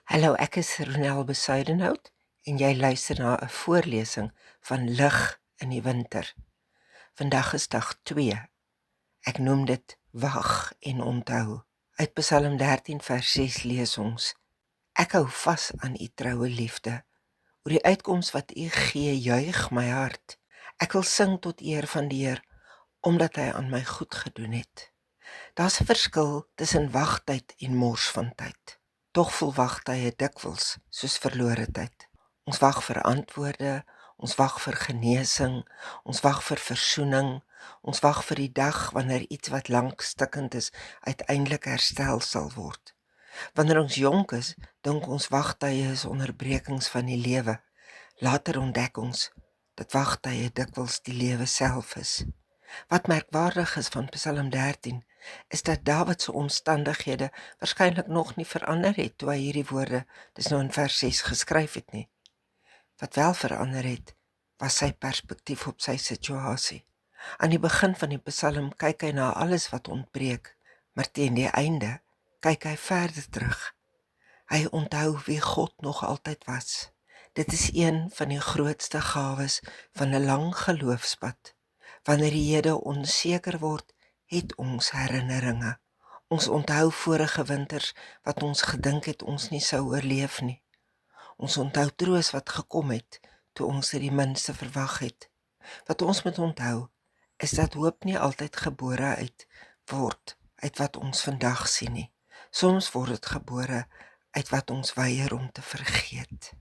Hallo, ek is Ronel Besuidenhout en jy luister na 'n voorlesing van Lig in die winter. Vandag is dag 2. Ek noem dit Wag en onthou. Uit Psalm 13 vers 6 lees ons: Ek hou vas aan u troue liefde. Oor die uitkoms wat u gee, juig my hart. Ek wil sing tot eer van die Heer, omdat hy aan my goed gedoen het. Daar's 'n verskil tussen wagtyd en mors van tyd. Tog voel wagtye dikwels soos verlore tyd. Ons wag vir antwoorde, ons wag vir genesing, ons wag vir versoening, ons wag vir die dag wanneer iets wat lank stikkend is uiteindelik herstel sal word. Wanneer ons jonk is, dink ons wagtye is onderbrekings van die lewe. Later ontdek ons dat wagtye dikwels die lewe self is. Wat merkwaardig is van Psalm 13 is dat Dawid se omstandighede waarskynlik nog nie verander het toe hy hierdie woorde, dis nou in vers 6 geskryf het nie. Wat wel verander het, was sy perspektief op sy situasie. Aan die begin van die Psalm kyk hy na alles wat ontbreek, maar teen die einde kyk hy verder terug. Hy onthou wie God nog altyd was. Dit is een van die grootste gawes van 'n lang geloofspad. Wanneer die hede onseker word, het ons herinneringe. Ons onthou vorige winters wat ons gedink het ons nie sou oorleef nie. Ons onthou troos wat gekom het toe ons dit die minste verwag het. Wat ons moet onthou is dat hoop nie altyd gebore word uit wat ons vandag sien nie. Soms word dit gebore uit wat ons weier om te vergeet.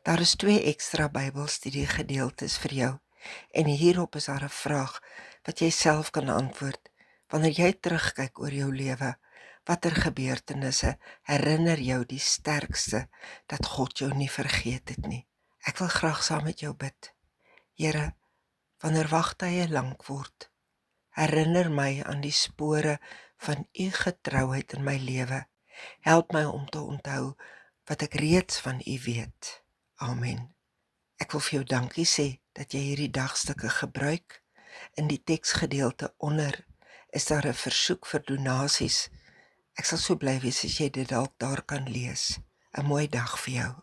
Daar is 2 ekstra Bybelstudie gedeeltes vir jou. En hierop is daar 'n vraag wat jy self kan antwoord. Wanneer jy terugkyk oor jou lewe, watter gebeurtenisse herinner jou die sterkste dat God jou nie vergeet het nie? Ek wil graag saam met jou bid. Here, wanneer wagtye lank word, herinner my aan die spore van u getrouheid in my lewe. Help my om te onthou wat ek reeds van u weet. Amen. Ek wil vir jou dankie sê dat jy hierdie dagstukke gebruik. In die teksgedeelte onder is daar 'n versoek vir donasies. Ek sal so bly wees as jy dit dalk daar kan lees. 'n Mooi dag vir jou.